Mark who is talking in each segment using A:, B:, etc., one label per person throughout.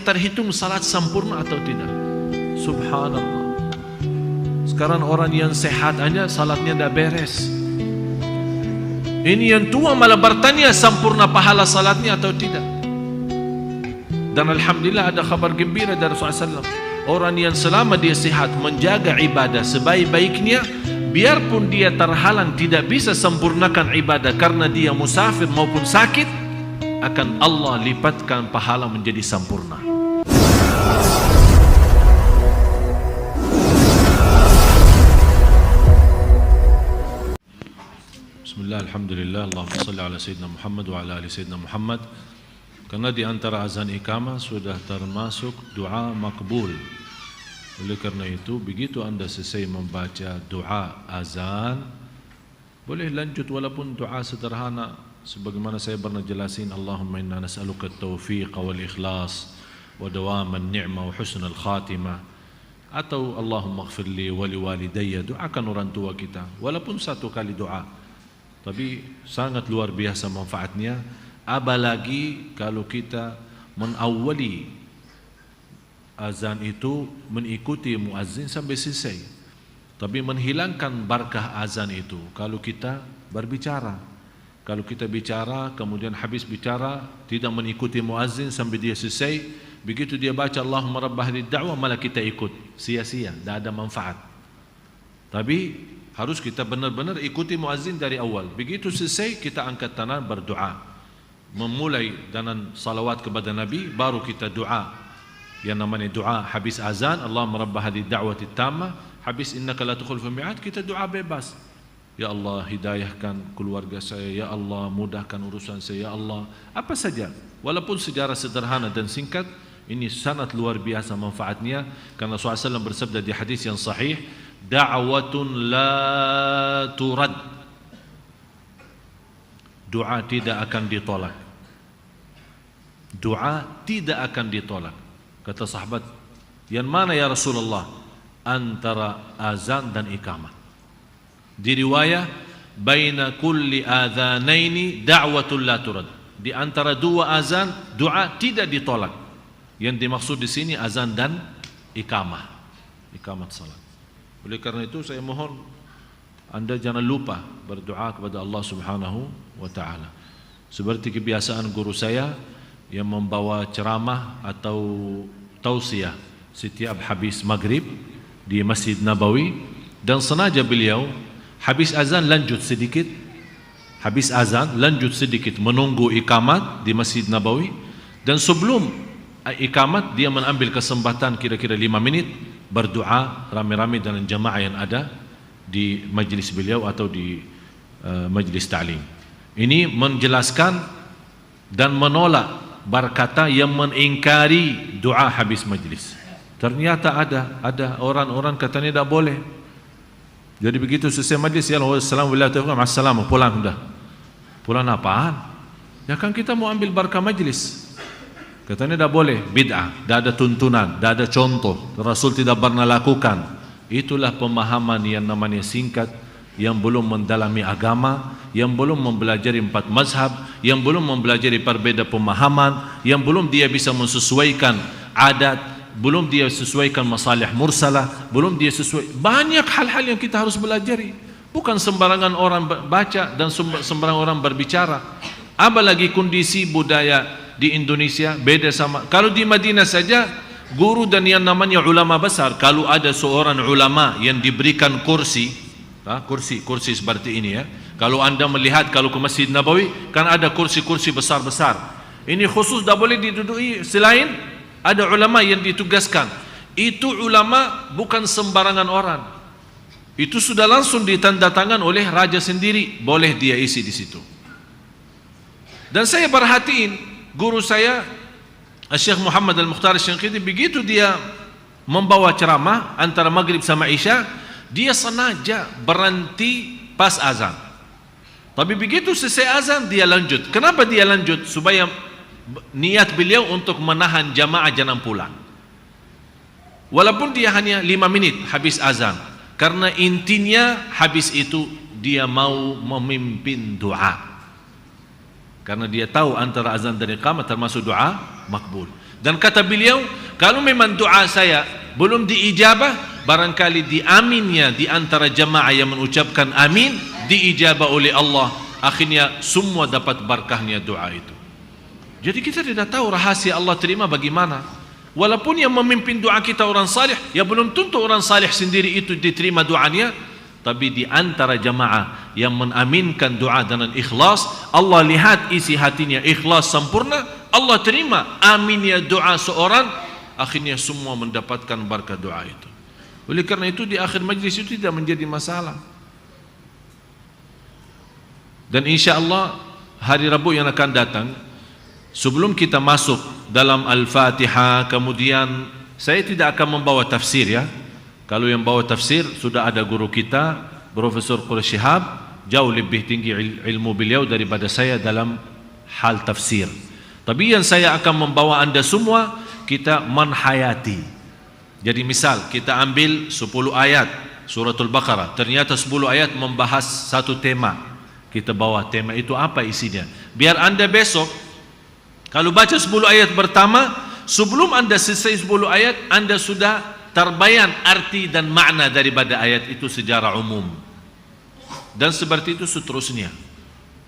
A: terhitung salat sempurna atau tidak. Subhanallah. Sekarang orang yang sehat aja salatnya dah beres. Ini yang tua malah bertanya sempurna pahala salatnya atau tidak. Dan alhamdulillah ada kabar gembira dari Rasulullah SAW. Orang yang selama dia sehat menjaga ibadah sebaik-baiknya, biarpun dia terhalang tidak bisa sempurnakan ibadah karena dia musafir maupun sakit, akan Allah lipatkan pahala menjadi sempurna. Bismillah, alhamdulillah, Allahumma salli ala Sayyidina Muhammad wa ala ali Sayyidina Muhammad. Karena di antara azan iqamah sudah termasuk doa makbul. Oleh karena itu, begitu anda selesai membaca doa azan, boleh lanjut walaupun doa sederhana. Sebagaimana saya pernah jelasin, Allahumma inna nas'aluka at-taufiq wal ikhlas wa dawam an-ni'mah wa husnul khatimah. Atau Allahumma ighfirli wa liwalidayya, doakan orang tua kita walaupun satu kali doa. Tapi sangat luar biasa manfaatnya, apalagi kalau kita menawali azan itu mengikuti muazzin sampai selesai. Tapi menghilangkan barakah azan itu kalau kita berbicara. Kalau kita bicara kemudian habis bicara tidak mengikuti muazzin sampai dia selesai, begitu dia baca Allahumma rabb hadhihi da'wah malah kita ikut, sia-sia, tidak ada manfaat. Tapi harus kita benar-benar ikuti muazzin dari awal. Begitu selesai kita angkat tangan berdoa. Memulai dengan salawat kepada Nabi, baru kita doa. Yang namanya doa habis azan, Allahumma rabb hadhihi da'wati tammah, habis innaka la tukhlifu mi'ad, kita doa bebas. Ya Allah, hidayahkan keluarga saya, ya Allah mudahkan urusan saya, ya Allah, apa saja. Walaupun sejarah sederhana dan singkat, ini sangat luar biasa manfaatnya. Karena Rasulullah SAW bersabda di hadis yang sahih, da'watun la turad, doa tidak akan ditolak. Doa tidak akan ditolak. Kata sahabat, yang mana ya Rasulullah? Antara azan dan iqamah. Di riwayat, baina kulli adhanaini da'watul la turad. Di antara dua azan, doa tidak ditolak. Yang dimaksud di sini azan dan iqamah, iqamat salat. Oleh karena itu saya mohon anda jangan lupa berdoa kepada Allah Subhanahu wa taala. Seperti kebiasaan guru saya yang membawa ceramah atau tausiah setiap habis maghrib di Masjid Nabawi, dan sengaja beliau habis azan lanjut sedikit, habis azan lanjut sedikit menunggu iqamat di Masjid Nabawi, dan sebelum iqamat dia mengambil kesempatan kira-kira 5 menit berdoa rame-rame dengan jamaah yang ada di majlis beliau atau di majlis ta'lim. Ini menjelaskan dan menolak berkata yang mengingkari doa habis majlis. Ternyata ada orang-orang katanya tidak boleh. Jadi begitu selesai majlis, ya Allah, assalamualaikum, pulang dah. Pulang apaan? Ya kan kita mau ambil barakah majlis. Katanya tidak boleh, bid'ah, tidak ada tuntunan, tidak ada contoh, Rasul tidak pernah lakukan. Itulah pemahaman yang namanya singkat, yang belum mendalami agama, yang belum mempelajari 4 mazhab, yang belum mempelajari perbedaan pemahaman, yang belum dia bisa mensesuaikan adat, belum dia sesuaikan masalih mursalah, belum dia sesuai. Banyak hal-hal yang kita harus belajari. Bukan sembarangan orang baca dan sembarangan orang berbicara. Apalagi kondisi budaya di Indonesia beda sama. Kalau di Madinah saja, guru dan yang namanya ulama besar, kalau ada seorang ulama yang diberikan kursi seperti ini ya. Kalau anda melihat kalau ke Masjid Nabawi kan ada kursi-kursi besar-besar. Ini khusus tidak boleh diduduki selain ada ulama yang ditugaskan. Itu ulama bukan sembarangan orang. Itu sudah langsung ditandatangan oleh raja sendiri, boleh dia isi di situ. Dan saya perhatiin guru saya Syekh Muhammad Al-Mukhtar Asy-Syanqiti, begitu dia membawa ceramah antara maghrib sama isya, dia sengaja berhenti pas azan. Tapi begitu selesai azan dia lanjut. Kenapa dia lanjut? Supaya niat beliau untuk menahan jamaah jangan pulang. Walaupun dia hanya 5 menit habis azan, karena intinya habis itu dia mau memimpin doa. Karena dia tahu antara azan dan iqamah termasuk doa makbul. Dan kata beliau, kalau memang doa saya belum diijabah, barangkali diaminnya di antara jamaah yang mengucapkan amin diijabah oleh Allah, akhirnya semua dapat berkahnya doa itu. Jadi kita tidak tahu rahasia Allah terima bagaimana. Walaupun yang memimpin doa kita orang salih, ya belum tentu orang salih sendiri itu diterima doanya. Tapi di antara jamaah yang mengaminkan doa dengan ikhlas, Allah lihat isi hatinya ikhlas sempurna, Allah terima aminnya doa seorang, akhirnya semua mendapatkan berkah doa itu. Oleh karena itu di akhir majlis itu tidak menjadi masalah. Dan insya Allah hari Rabu yang akan datang, sebelum kita masuk dalam Al-Fatihah, kemudian saya tidak akan membawa tafsir ya. Kalau yang bawa tafsir sudah ada guru kita, Profesor Quraish Shihab, jauh lebih tinggi ilmu beliau daripada saya dalam hal tafsir. Tapi yang saya akan membawa anda semua, kita menhayati. Jadi misal kita ambil 10 ayat Suratul Baqarah, ternyata 10 ayat membahas satu tema. Kita bawa tema itu apa isinya. Biar anda besok kalau baca 10 ayat pertama, sebelum anda selesai 10 ayat, anda sudah terbayang arti dan makna daripada ayat itu secara umum. Dan seperti itu seterusnya.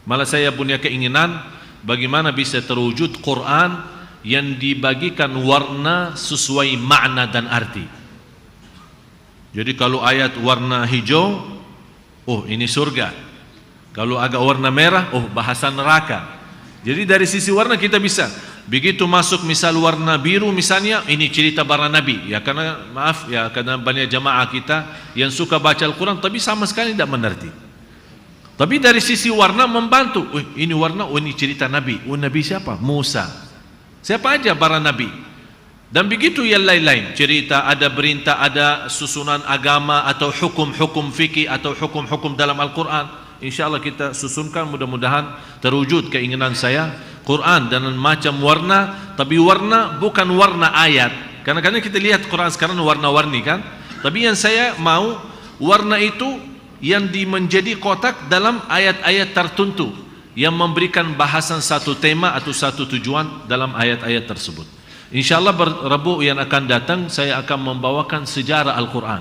A: Malah saya punya keinginan bagaimana bisa terwujud Quran yang dibagikan warna sesuai makna dan arti. Jadi kalau ayat warna hijau, oh ini surga. Kalau agak warna merah, oh bahasa neraka. Jadi dari sisi warna kita bisa. Begitu masuk misal warna biru misalnya, ini cerita para nabi. Ya karena maaf ya, karena banyak jamaah kita yang suka baca Al-Quran tapi sama sekali tidak mengerti. Tapi dari sisi warna membantu. Ini warna, ini cerita nabi. Nabi siapa? Musa. Siapa aja para nabi. Dan begitu yang lain-lain. Cerita, ada perintah, ada susunan agama atau hukum-hukum fikih atau hukum-hukum dalam Al-Quran. InsyaAllah kita susunkan, mudah-mudahan terwujud keinginan saya. Quran dengan macam warna, tapi warna bukan warna ayat. Kadang-kadang kita lihat Quran sekarang warna-warni kan. Tapi yang saya mau warna itu yang menjadi kotak dalam ayat-ayat tertentu yang memberikan bahasan satu tema atau satu tujuan dalam ayat-ayat tersebut. InsyaAllah Rabu yang akan datang saya akan membawakan sejarah Al-Quran.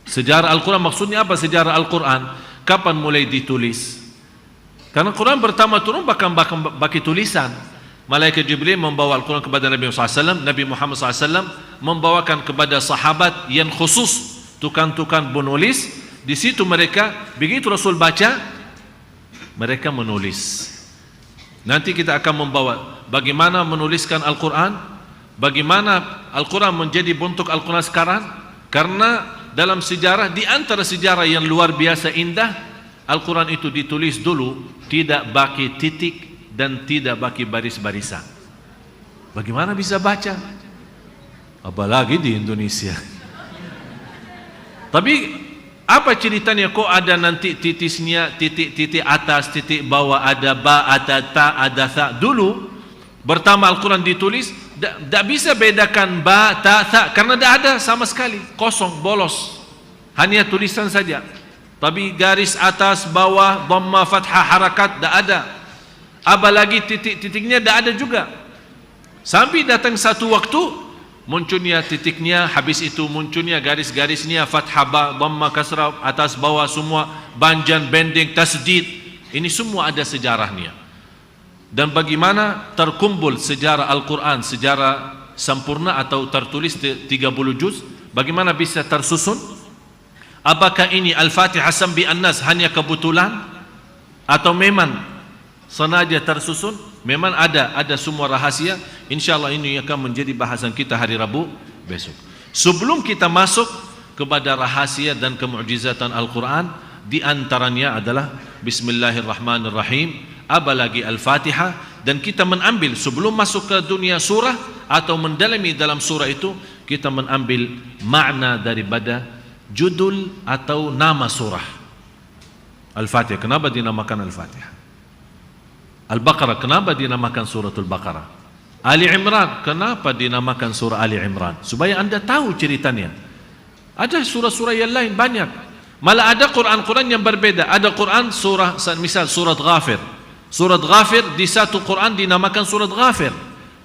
A: Sejarah Al-Quran maksudnya apa? Sejarah Al-Quran kapan mulai ditulis? Karena Quran pertama turun bahkan bagi tulisan. Malaikat Jibril membawa Al-Quran kepada Nabi Muhammad SAW. Nabi Muhammad SAW membawakan kepada sahabat yang khusus, tukang-tukang penulis. Di situ mereka, begitu Rasul baca, mereka menulis. Nanti kita akan membawa bagaimana menuliskan Al-Quran, bagaimana Al-Quran menjadi bentuk Al-Quran sekarang. Karena dalam sejarah, di antara sejarah yang luar biasa indah, Al-Quran itu ditulis dulu tidak bagi titik dan tidak bagi baris-barisan. Bagaimana bisa baca? Apalagi di Indonesia. Tapi apa ceritanya kok ada nanti titisnya, titik-titik atas, titik bawah, ada ba, ada ta, ada tha. Dulu pertama Al-Quran ditulis tidak bisa bedakan ba, ta, tha karena tidak ada sama sekali, kosong, bolos, hanya tulisan saja. Tapi garis atas, bawah, dhamma, fathah, harakat tidak ada. Apalagi titik-titiknya tidak ada juga. Sampai datang satu waktu munculnya titiknya, habis itu munculnya garis-garisnya, fathah, dhamma, kasrah, atas, bawah, semua banjan, bending, tasdid. Ini semua ada sejarahnya. Dan bagaimana terkumpul sejarah Al-Quran sejarah sempurna atau tertulis 30 juz, bagaimana bisa tersusun? Apakah ini Al-Fatihah sampai An-Nas hanya kebetulan atau memang sengaja tersusun? Memang ada semua rahasia. InsyaAllah ini akan menjadi bahasan kita hari Rabu besok. Sebelum kita masuk kepada rahasia dan kemukjizatan Al-Quran, di antaranya adalah Bismillahirrahmanirrahim, apalagi Al-Fatihah. Dan kita mengambil sebelum masuk ke dunia surah atau mendalami dalam surah itu, kita mengambil makna daripada judul atau nama surah Al-Fatihah. Kenapa dinamakan Al-Fatihah? Al-Baqarah, kenapa dinamakan suratul Baqarah? Ali Imran, kenapa dinamakan surah Ali Imran? Supaya anda tahu ceritanya. Ada surah-surah yang lain banyak. Malah ada Quran-Quran yang berbeda. Ada Quran surah, misal surat Ghafir. Surat Ghafir di satu Quran dinamakan surat Ghafir.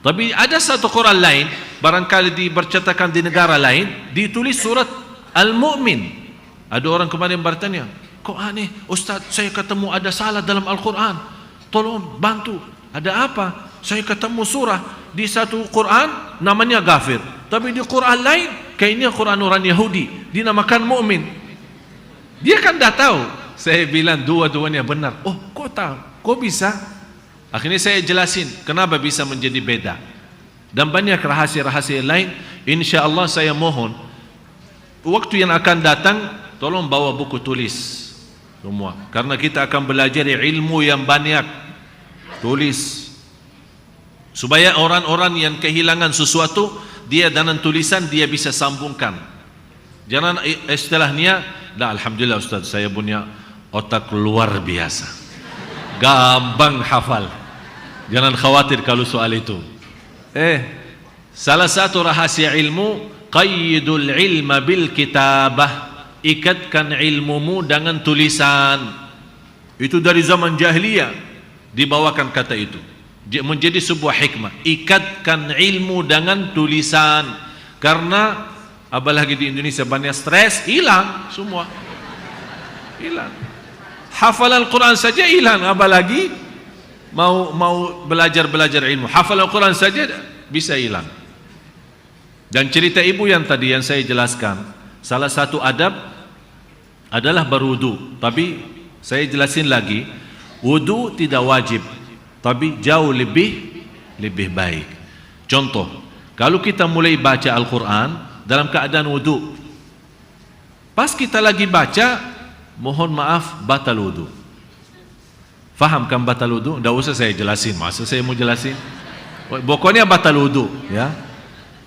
A: Tapi ada satu Quran lain, barangkali dipercetakan di negara lain, ditulis surat Al-Mu'min. Ada orang kemarin bertanya, kok aneh Ustaz, saya ketemu ada salah dalam Al-Quran, tolong bantu, ada apa? Saya ketemu surah di satu Quran namanya Ghafir, tapi di Quran lain kayaknya Quran orang Yahudi dinamakan Mu'min. Dia kan dah tahu. Saya bilang dua-duanya benar. Oh, kok tahu? Kok bisa? Akhirnya saya jelasin kenapa bisa menjadi beda. Dan banyak rahasia-rahasia lain. Insya Allah saya mohon waktu yang akan datang tolong bawa buku tulis semua, karena kita akan belajar ilmu yang banyak. Tulis supaya orang-orang yang kehilangan sesuatu, dia dengan tulisan dia bisa sambungkan. Jangan istilahnya, dah alhamdulillah Ustaz, saya punya otak luar biasa, gampang hafal. Jangan khawatir kalau soal itu. Salah satu rahasia ilmu, qayyidul ilma bil kitabah, ikatkan ilmumu dengan tulisan. Itu dari zaman jahiliyah dibawakan kata itu, menjadi sebuah hikmah. Ikatkan ilmu dengan tulisan, karena apalagi di Indonesia banyak stres, hilang semua, hilang. Hafalan Quran saja hilang, apalagi mau belajar ilmu. Hafalan Quran saja bisa hilang. Dan cerita ibu yang tadi yang saya jelaskan, salah satu adab adalah berwudu. Tapi saya jelasin lagi, wudu tidak wajib, tapi jauh lebih baik. Contoh, kalau kita mulai baca Al-Quran dalam keadaan wudu, pas kita lagi baca, mohon maaf, batal wudu. Faham kan batal wudu? Tidak usah saya jelasin, masa saya mau jelasin? Pokoknya batal wudu, ya.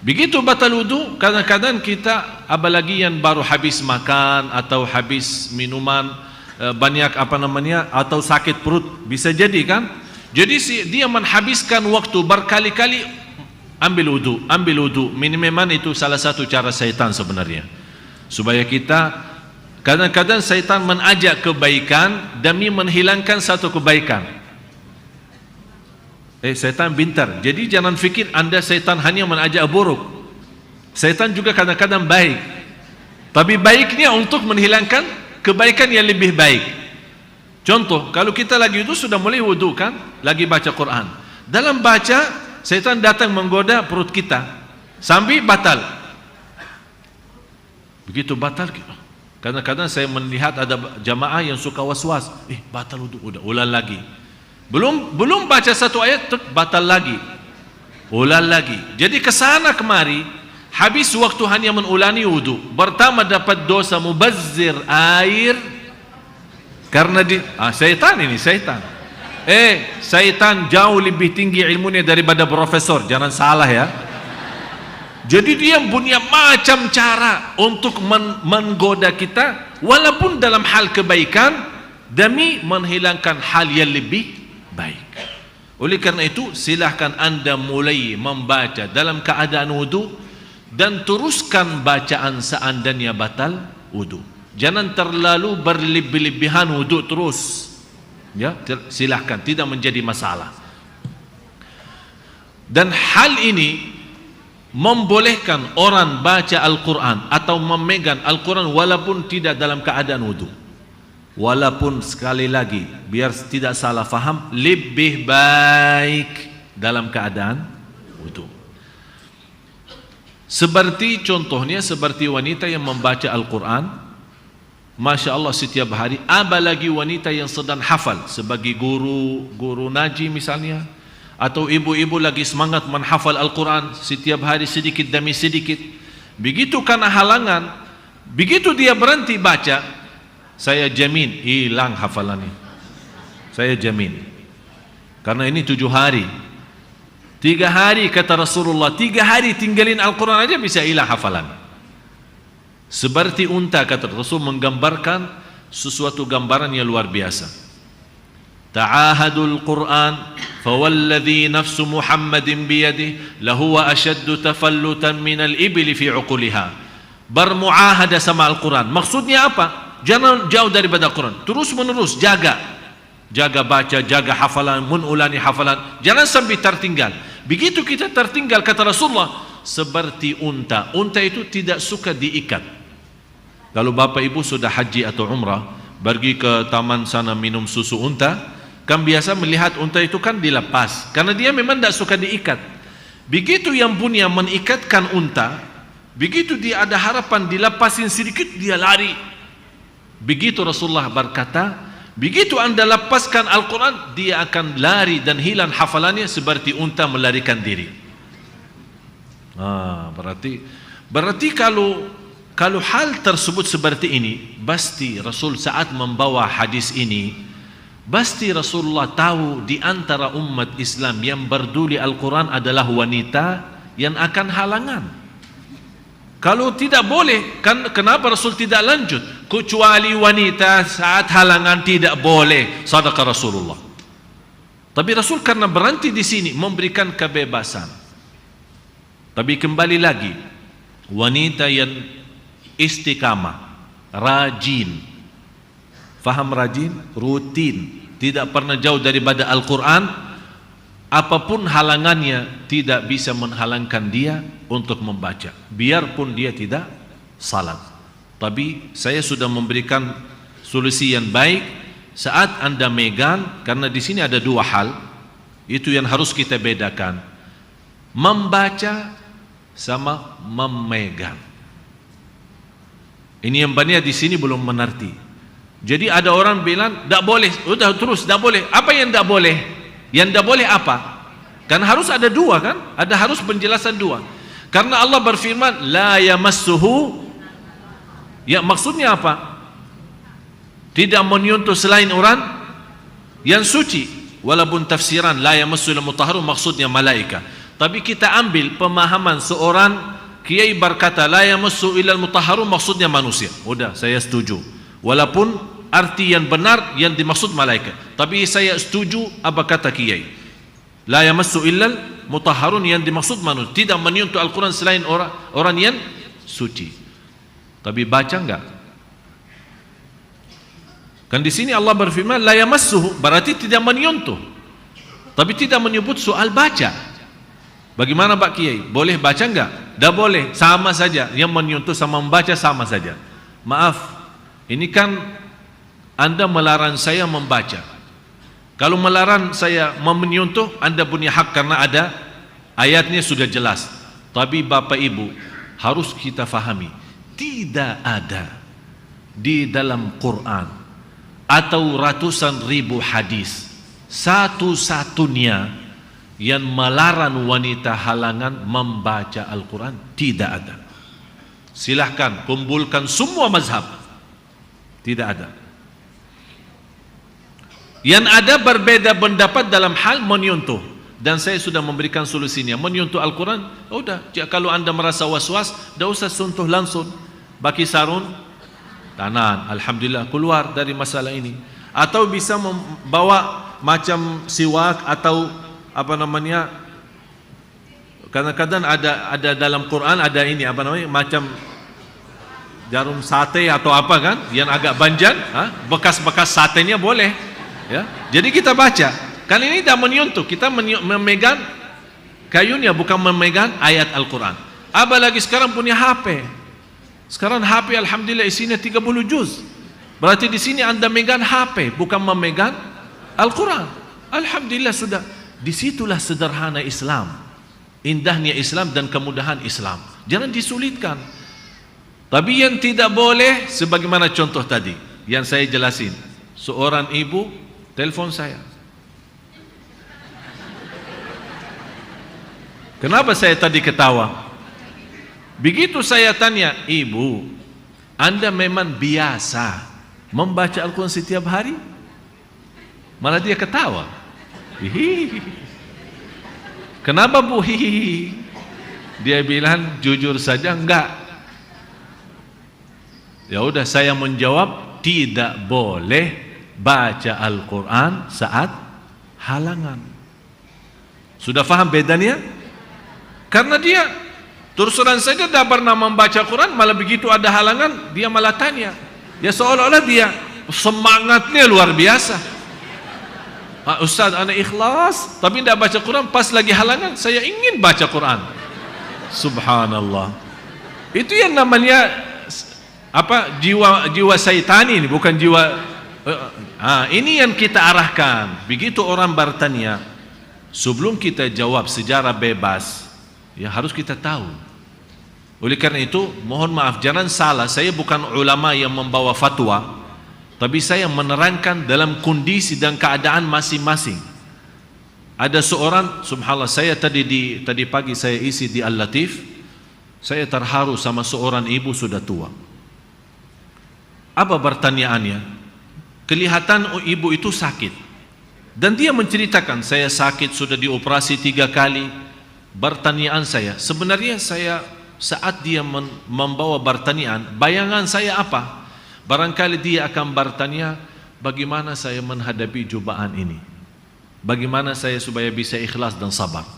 A: Begitu batal wudu, kadang-kadang kita, apalagi yang baru habis makan atau habis minuman banyak atau sakit perut, bisa jadi kan? Jadi dia menghabiskan waktu berkali-kali ambil wudu. Memang itu salah satu cara syaitan sebenarnya, supaya kita, kadang-kadang syaitan mengajak kebaikan demi menghilangkan satu kebaikan. Syaitan pintar. Jadi jangan fikir anda syaitan hanya mengajak buruk. Syaitan juga kadang-kadang baik, tapi baiknya untuk menghilangkan kebaikan yang lebih baik. Contoh, kalau kita lagi itu sudah mulai wudu kan, lagi baca Quran. Dalam baca, syaitan datang menggoda perut kita sampai batal. Begitu batal, kadang-kadang saya melihat ada jamaah yang suka was-was, batal wudu, udah ulang lagi. Belum baca satu ayat, batal lagi, ulang lagi. Jadi kesana kemari, habis waktu hanya mengulangi wudu. Pertama dapat dosa mubazzir air, karena syaitan ini, syaitan. Syaitan jauh lebih tinggi ilmunya daripada profesor, jangan salah ya. Jadi dia punya macam cara untuk menggoda kita, walaupun dalam hal kebaikan, demi menghilangkan hal yang lebih baik. Oleh karena itu, silahkan anda mulai membaca dalam keadaan wudu dan teruskan bacaan seandainya batal wudu. Jangan terlalu berlebih-lebihan wudu terus. Ya, silahkan, tidak menjadi masalah. Dan hal ini membolehkan orang baca Al-Quran atau memegang Al-Quran walaupun tidak dalam keadaan wudu. Walaupun sekali lagi, biar tidak salah faham, lebih baik dalam keadaan wudu. Seperti contohnya, seperti wanita yang membaca Al-Quran, Masya Allah setiap hari, apalagi wanita yang sedang hafal sebagai guru naji misalnya, atau ibu-ibu lagi semangat menghafal Al-Quran setiap hari sedikit demi sedikit. Begitu karena halangan, begitu dia berhenti baca, saya jamin hilang hafalannya. Saya jamin. Karena ini 7 hari. 3 hari kata Rasulullah, 3 hari tinggalin Al-Quran aja bisa hilang hafalan. Seperti unta, kata Rasul, menggambarkan sesuatu gambaran yang luar biasa. Ta'ahadul Quran fawalladhi nafsu Muhammadin biyadih lahuwa ashaddu tafallutan minal ibli fi uquliha. Bermuahada sama Al-Quran. Maksudnya apa? Jangan jauh daripada Al-Quran. Terus menerus jaga baca, jaga hafalan, mengulangi hafalan. Jangan sampai tertinggal. Begitu kita tertinggal, kata Rasulullah, seperti unta. Unta itu tidak suka diikat. Kalau bapak ibu sudah haji atau umrah, pergi ke taman sana minum susu unta, kan biasa melihat unta itu kan dilepas, karena dia memang tidak suka diikat. Begitu yang punya mengikatkan unta, begitu dia ada harapan dilepasin sedikit, dia lari. Begitu Rasulullah berkata, begitu anda lepaskan Al-Quran, dia akan lari dan hilang hafalannya seperti unta melarikan diri. Berarti kalau hal tersebut seperti ini, pasti Rasul saat membawa hadis ini, pasti Rasulullah tahu di antara umat Islam yang berduli Al-Quran adalah wanita yang akan halangan. Kalau tidak boleh, kan kenapa Rasul tidak lanjut? Kecuali wanita saat halangan tidak boleh, sadaqah Rasulullah. Tapi Rasul karena berhenti di sini memberikan kebebasan. Tapi kembali lagi, wanita yang istiqamah, rajin, faham rajin, rutin, tidak pernah jauh daripada Al-Quran, apapun halangannya tidak bisa menghalangkan dia untuk membaca, biarpun dia tidak salat. Tapi saya sudah memberikan solusi yang baik. Saat anda megang, karena di sini ada dua hal, itu yang harus kita bedakan, membaca sama memegang. Ini yang banyak di sini belum mengerti. Jadi ada orang bilang tidak boleh, udah terus tidak boleh. Apa yang tidak boleh? Yang tidak boleh apa? Kan harus ada dua, kan? Ada harus penjelasan dua. Karena Allah berfirman, la yamassuhu, ya maksudnya apa? Tidak menyentuh selain orang yang suci. Walaupun tafsiran la yamassu illa mutahharun maksudnya malaika. Tapi kita ambil pemahaman seorang kiai berkata la yamassu illa mutahharun maksudnya manusia. Udah, saya setuju. Walaupun arti yang benar yang dimaksud malaikat, tapi saya setuju apa kata kiai. La yamassu illa mutahharun yang dimaksud manusia, tidak menyentuh Al-Quran selain orang yang suci. Tapi baca enggak? Kan di sini Allah berfirman la yamassuhu, berarti tidak menyentuh. Tapi tidak menyebut soal baca. Bagaimana Pak Kiai? Boleh baca enggak? Tidak boleh, sama saja. Yang menyentuh sama membaca sama saja. Maaf, ini kan anda melarang saya membaca. Kalau melarang saya menyentuh, anda punya hak karena ada ayatnya sudah jelas. Tapi Bapak Ibu harus kita fahami, tidak ada di dalam Quran atau ratusan ribu hadis satu-satunya yang melarang wanita halangan membaca Al-Quran. Tidak ada. Silahkan kumpulkan semua mazhab, tidak ada. Yang ada berbeda pendapat dalam hal menyentuh, dan saya sudah memberikan solusinya. Menyentuh Al-Quran, udah, kalau anda merasa was-was, tidak usah sentuh langsung, baki sarun tanan, alhamdulillah keluar dari masalah ini. Atau bisa membawa macam siwak atau apa namanya, kadang-kadang ada dalam Quran ada ini apa namanya, macam jarum sate atau apa kan, yang agak banjan, bekas-bekas satenya boleh. Ya, jadi kita baca. Kan ini tidak menyentuh, kita memegang kayunya, bukan memegang ayat Al-Quran. Apalagi sekarang punya HP. Sekarang HP alhamdulillah isinya 30 juz. Berarti di sini anda megang HP, bukan memegang Al-Quran. Alhamdulillah sudah. Disitulah sederhana Islam, indahnya Islam dan kemudahan Islam. Jangan disulitkan. Tapi yang tidak boleh, sebagaimana contoh tadi yang saya jelasin, seorang ibu telepon saya. Kenapa saya tadi ketawa? Begitu saya tanya, ibu, anda memang biasa membaca Al-Quran setiap hari? Malah dia ketawa. Hihihi. Kenapa bu? Hihihi. Dia bilang jujur saja enggak. Ya udah, saya menjawab tidak boleh baca Al-Quran saat halangan. Sudah faham bedanya? Karena dia terus terang saja tidak pernah membaca Quran, malah begitu ada halangan dia malah tanya. Ya seolah-olah dia semangatnya luar biasa. Ustaz, ana ikhlas tapi tidak baca Quran, pas lagi halangan saya ingin baca Quran. Subhanallah. Itu yang namanya apa? Jiwa syaitani ini, bukan jiwa. Ini yang kita arahkan. Begitu orang bertanya, sebelum kita jawab secara bebas, ya harus kita tahu. Oleh karena itu, mohon maaf, jangan salah, saya bukan ulama yang membawa fatwa, tapi saya menerangkan dalam kondisi dan keadaan masing-masing. Ada seorang, subhanallah, saya tadi pagi saya isi di Al-Latif, saya terharu sama seorang ibu sudah tua. Apa pertanyaannya? Kelihatan ibu itu sakit, dan dia menceritakan, saya sakit, sudah dioperasi 3 kali. Pertanyaan saya, sebenarnya saya saat dia membawa pertanyaan, bayangan saya apa? Barangkali dia akan bertanya, bagaimana saya menghadapi cobaan ini? Bagaimana saya supaya bisa ikhlas dan sabar?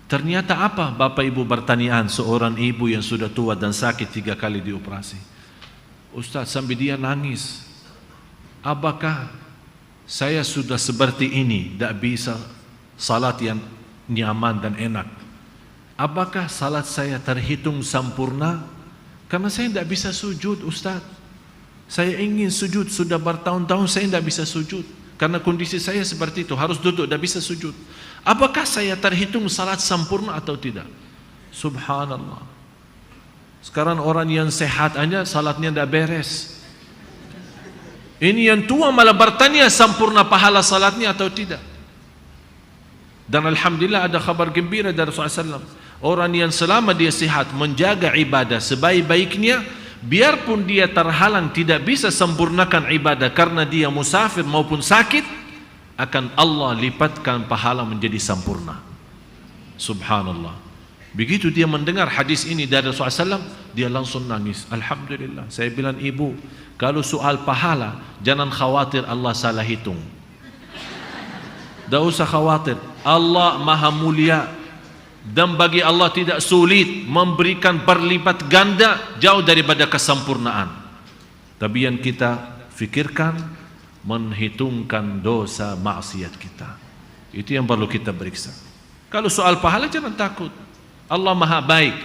A: Ternyata apa Bapak Ibu pertanyaan seorang ibu yang sudah tua dan sakit 3 kali dioperasi? Ustaz, sampai dia nangis. Apakah saya sudah seperti ini, tidak bisa salat yang nyaman dan enak? Apakah salat saya terhitung sempurna? Karena saya tidak bisa sujud, Ustaz. Saya ingin sujud, sudah bertahun-tahun saya tidak bisa sujud karena kondisi saya seperti itu, harus duduk, tidak bisa sujud. Apakah saya terhitung salat sempurna atau tidak? Subhanallah. Sekarang orang yang sehat aja salatnya tidak beres. Ini yang tua malah bertanya sempurna pahala salatnya atau tidak. Dan alhamdulillah ada kabar gembira dari Rasulullah SAW. Orang yang selama dia sehat menjaga ibadah sebaik-baiknya, biarpun dia terhalang tidak bisa sempurnakan ibadah karena dia musafir maupun sakit, akan Allah lipatkan pahala menjadi sempurna. Subhanallah. Begitu dia mendengar hadis ini dari Rasulullah SAW, dia langsung nangis. Alhamdulillah. Saya bilang, ibu, kalau soal pahala jangan khawatir Allah salah hitung. Tak usah khawatir, Allah maha mulia, dan bagi Allah tidak sulit memberikan berlipat ganda jauh daripada kesempurnaan. Tapi yang kita fikirkan menghitungkan dosa maksiat kita. Itu yang perlu kita periksa. Kalau soal pahala jangan takut. Allah maha baik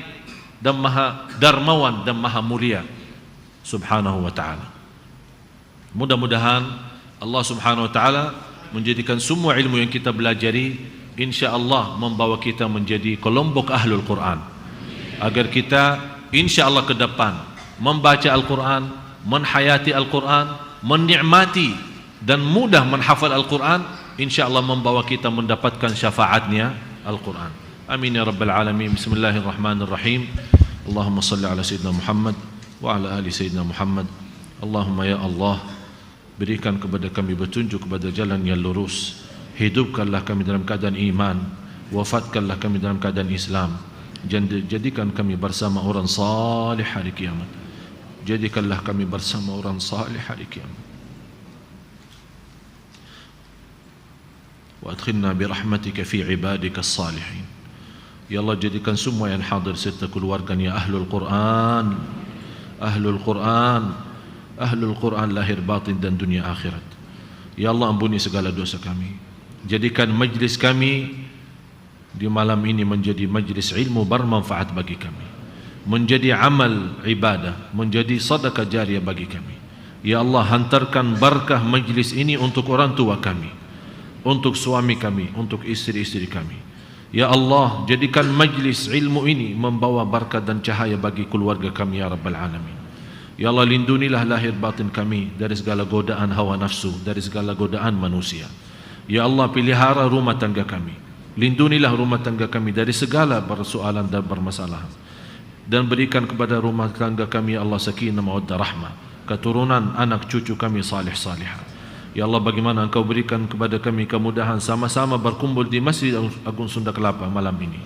A: dan maha darmawan dan maha mulia subhanahu wa ta'ala. Mudah-mudahan Allah subhanahu wa ta'ala menjadikan semua ilmu yang kita belajari insya-Allah membawa kita menjadi kelompok ahlul Quran, agar kita insya-Allah ke depan membaca Al-Quran, menhayati Al-Quran, menikmati dan mudah menghafal Al-Quran, insya-Allah membawa kita mendapatkan syafaatnya Al-Quran. Amin ya rabbal alamin. Bismillahirrahmanirrahim. Allahumma salli ala sayyidina Muhammad wa ala ali sayyidina Muhammad. Allahumma ya Allah, berikan kepada kami petunjuk kepada jalan yang lurus. Hidupkanlah kami dalam keadaan iman, wafatkanlah kami dalam keadaan Islam. Jadikan kami bersama orang salih hari kiamat. Jadikanlah kami bersama orang salih hari kiamat. Wa adkhilna bi rahmatika fi ibadika as-salihin. Ya Allah, jadikan semua yang hadir serta keluarganya ahlul Quran, ahlul Quran, ahlul Quran lahir batin dan dunia akhirat. Ya Allah, ampuni segala dosa kami. Jadikan majlis kami di malam ini menjadi majlis ilmu bermanfaat bagi kami, menjadi amal ibadah, menjadi sedekah jariah bagi kami. Ya Allah, hantarkan berkah majlis ini untuk orang tua kami, untuk suami kami, untuk istri-istri kami. Ya Allah, jadikan majlis ilmu ini membawa berkah dan cahaya bagi keluarga kami ya rabbal alamin. Ya Allah, lindunilah lahir batin kami dari segala godaan hawa nafsu, dari segala godaan manusia. Ya Allah, pelihara rumah tangga kami, lindunilah rumah tangga kami dari segala persoalan dan permasalahan, dan berikan kepada rumah tangga kami ya Allah sakinah mawaddah rahmah, keturunan anak cucu kami salih salihah. Ya Allah, bagaimana Engkau berikan kepada kami kemudahan sama-sama berkumpul di Masjid Agung Sunda Kelapa malam ini.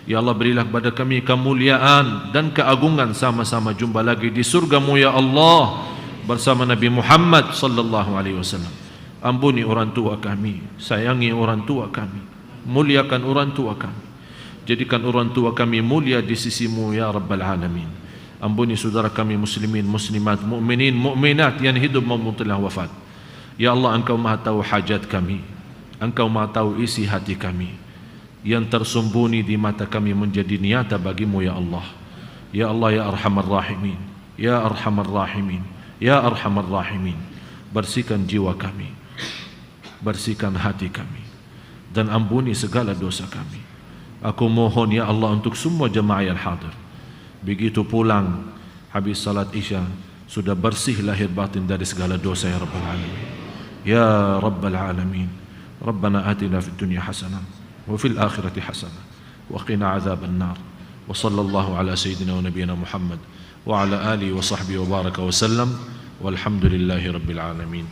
A: Ya Allah, berilah kepada kami kemuliaan dan keagungan sama-sama jumpa lagi di surga-Mu ya Allah bersama Nabi Muhammad sallallahu alaihi wasallam. Ampuni orang tua kami, sayangi orang tua kami, muliakan orang tua kami. Jadikan orang tua kami mulia di sisi-Mu ya rabbal alamin. Ampuni saudara kami muslimin, muslimat, mukminin, mukminat yang hidup maupun telah wafat. Ya Allah, Engkau Maha tahu hajat kami. Engkau Maha tahu isi hati kami, yang tersembunyi di mata kami menjadi nyata bagimu ya Allah. Ya Allah ya Arhamar Rahimin, ya Arhamar Rahimin, ya Arhamar Rahimin. Bersihkan jiwa kami, bersihkan hati kami, dan ampuni segala dosa kami. Aku mohon ya Allah untuk semua jemaah yang hadir, begitu pulang habis salat Isya sudah bersih lahir batin dari segala dosa ya Rabbal Alamin. Ya Rabbal Alamin, Rabbana atina fid dunya hasanah wa fil akhirati hasanah wa qina adzaban nar. Wa sallallahu ala sayyidina wa nabiyyina Muhammad wa ala alihi wa sahbihi wa baraka wa sallam walhamdulillahi rabbil alamin.